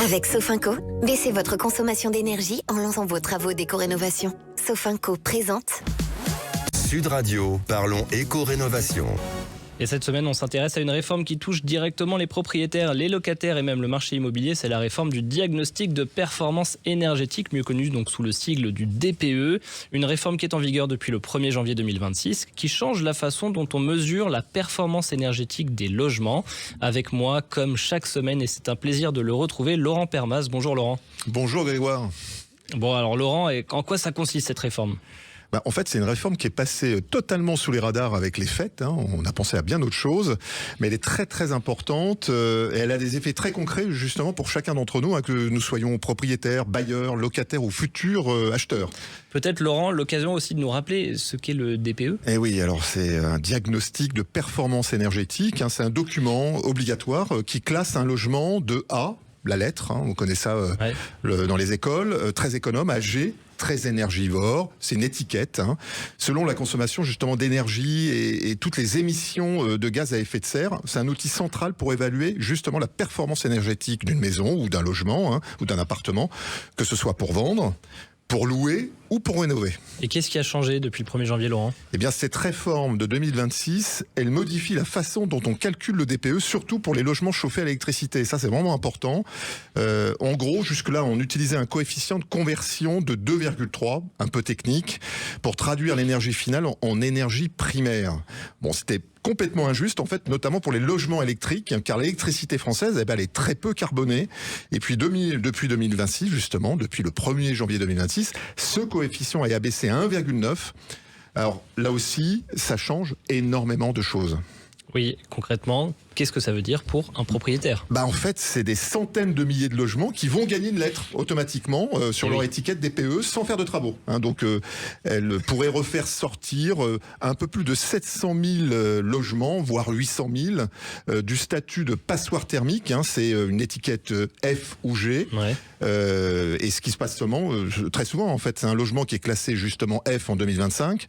Avec Sofinco, baissez votre consommation d'énergie en lançant vos travaux d'éco-rénovation. Sofinco présente Sud Radio, parlons éco-rénovation. Et cette semaine, on s'intéresse à une réforme qui touche directement les propriétaires, les locataires et même le marché immobilier. C'est la réforme du diagnostic de performance énergétique, mieux connu donc sous le sigle du DPE. Une réforme qui est en vigueur depuis le 1er janvier 2026, qui change la façon dont on mesure la performance énergétique des logements. Avec moi, comme chaque semaine, et c'est un plaisir de le retrouver, Laurent Permas. Bonjour Laurent. Bonjour Grégoire. Bon alors Laurent, en quoi ça consiste cette réforme ? En fait, c'est une réforme qui est passée totalement sous les radars avec les fêtes. On a pensé à bien d'autres choses, mais elle est très très importante et elle a des effets très concrets justement pour chacun d'entre nous, que nous soyons propriétaires, bailleurs, locataires ou futurs acheteurs. Peut-être Laurent, l'occasion aussi de nous rappeler ce qu'est le DPE ? Eh oui, alors c'est un diagnostic de performance énergétique. C'est un document obligatoire qui classe un logement de A, la lettre, on connaît ça dans les écoles, très économe, à G, très énergivore, c'est une étiquette, selon la consommation justement d'énergie et toutes les émissions de gaz à effet de serre. C'est un outil central pour évaluer justement la performance énergétique d'une maison ou d'un logement ou d'un appartement, que ce soit pour vendre, pour louer ou pour rénover. Et qu'est-ce qui a changé depuis le 1er janvier, Laurent ? Eh bien, cette réforme de 2026, elle modifie la façon dont on calcule le DPE, surtout pour les logements chauffés à l'électricité. Et ça, c'est vraiment important. En gros, jusque-là, on utilisait un coefficient de conversion de 2,3, un peu technique, pour traduire l'énergie finale en énergie primaire. Bon, c'était complètement injuste, en fait, notamment pour les logements électriques, car l'électricité française, elle est très peu carbonée. Et puis, depuis 2026, justement, depuis le 1er janvier 2026, ce coefficient est abaissé à 1,9. Alors, là aussi, ça change énormément de choses. Oui, concrètement, qu'est-ce que ça veut dire pour un propriétaire ? En fait, c'est des centaines de milliers de logements qui vont gagner une lettre automatiquement sur leur étiquette DPE sans faire de travaux. Donc, elle pourrait refaire sortir un peu plus de 700 000 logements, voire 800 000, du statut de passoire thermique. C'est une étiquette F ou G. Et ce qui se passe très souvent, en fait, c'est un logement qui est classé justement F en 2025.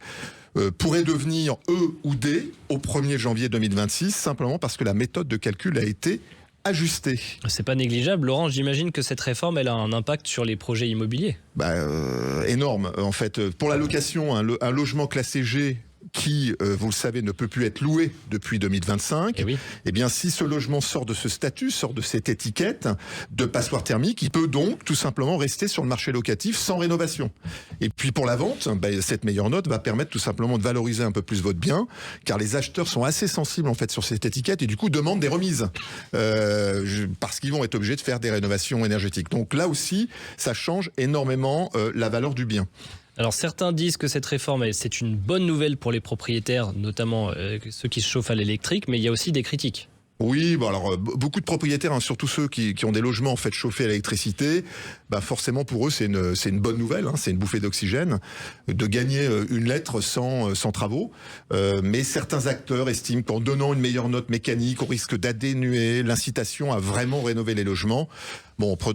Pourrait devenir E ou D au 1er janvier 2026, simplement parce que la méthode de calcul a été ajustée. C'est pas négligeable. Laurent, j'imagine que cette réforme, elle a un impact sur les projets immobiliers. Énorme, en fait. Pour la location, un logement classé G qui, vous le savez, ne peut plus être loué depuis 2025. Eh bien, si ce logement sort de ce statut, sort de cette étiquette de passoire thermique, il peut donc tout simplement rester sur le marché locatif sans rénovation. Et puis pour la vente, cette meilleure note va permettre tout simplement de valoriser un peu plus votre bien, car les acheteurs sont assez sensibles en fait sur cette étiquette et du coup demandent des remises parce qu'ils vont être obligés de faire des rénovations énergétiques. Donc là aussi, ça change énormément la valeur du bien. Alors certains disent que cette réforme, c'est une bonne nouvelle pour les propriétaires, notamment ceux qui se chauffent à l'électrique, mais il y a aussi des critiques. Oui, alors beaucoup de propriétaires, surtout ceux qui ont des logements en fait chauffés à l'électricité, forcément pour eux c'est une bonne nouvelle, c'est une bouffée d'oxygène de gagner une lettre sans travaux. Mais certains acteurs estiment qu'en donnant une meilleure note mécanique, on risque d'atténuer l'incitation à vraiment rénover les logements.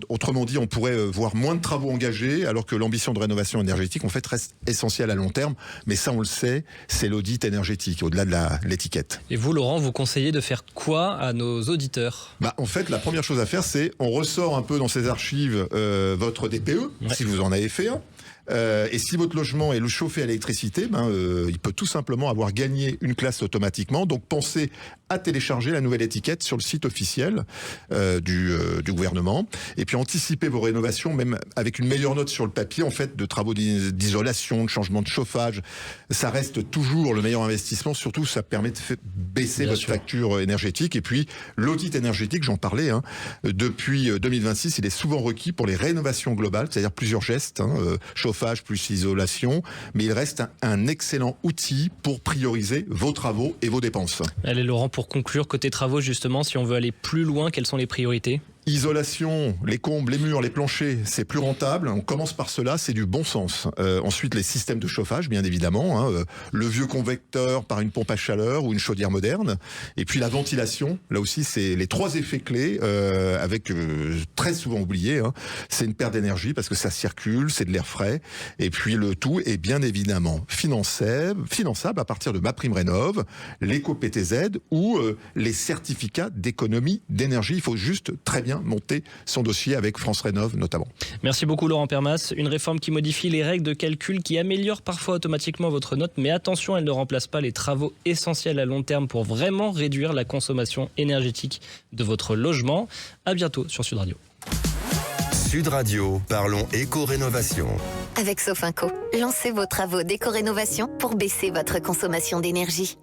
Autrement dit, on pourrait voir moins de travaux engagés, alors que l'ambition de rénovation énergétique en fait reste essentielle à long terme. Mais ça, on le sait, c'est l'audit énergétique au-delà de l'étiquette. Et vous, Laurent, vous conseillez de faire quoi à nos auditeurs ? En fait, la première chose à faire, c'est on ressort un peu dans ces archives votre DPE, si vous en avez fait un. Et si votre logement est chauffé à l'électricité, il peut tout simplement avoir gagné une classe automatiquement. Donc pensez à télécharger la nouvelle étiquette sur le site officiel du gouvernement. Et puis anticiper vos rénovations, même avec une meilleure note sur le papier, en fait, de travaux d'isolation, de changement de chauffage. Ça reste toujours le meilleur investissement. Surtout, ça permet de baisser votre facture énergétique. Et puis l'audit énergétique, j'en parlais, depuis 2026, il est souvent requis pour les rénovations globales, c'est-à-dire plusieurs gestes, chauffage plus isolation, mais il reste un excellent outil pour prioriser vos travaux et vos dépenses. Allez Laurent, pour conclure, côté travaux justement, si on veut aller plus loin, quelles sont les priorités ? Isolation, les combles, les murs, les planchers, c'est plus rentable. On commence par cela, c'est du bon sens. Ensuite, les systèmes de chauffage, bien évidemment. Le vieux convecteur par une pompe à chaleur ou une chaudière moderne. Et puis la ventilation, là aussi, c'est les 3 effets clés, avec très souvent oublié. C'est une perte d'énergie parce que ça circule, c'est de l'air frais. Et puis le tout est bien évidemment finançable à partir de MaPrimeRénov', l'éco-PTZ ou les certificats d'économie d'énergie. Il faut juste très bien bien monter son dossier avec France Rénov notamment. Merci beaucoup Laurent Permas. Une réforme qui modifie les règles de calcul, qui améliore parfois automatiquement votre note, mais attention, elle ne remplace pas les travaux essentiels à long terme pour vraiment réduire la consommation énergétique de votre logement. À bientôt sur Sud Radio. Sud Radio, parlons éco-rénovation. Avec Sofinco, lancez vos travaux d'éco-rénovation pour baisser votre consommation d'énergie.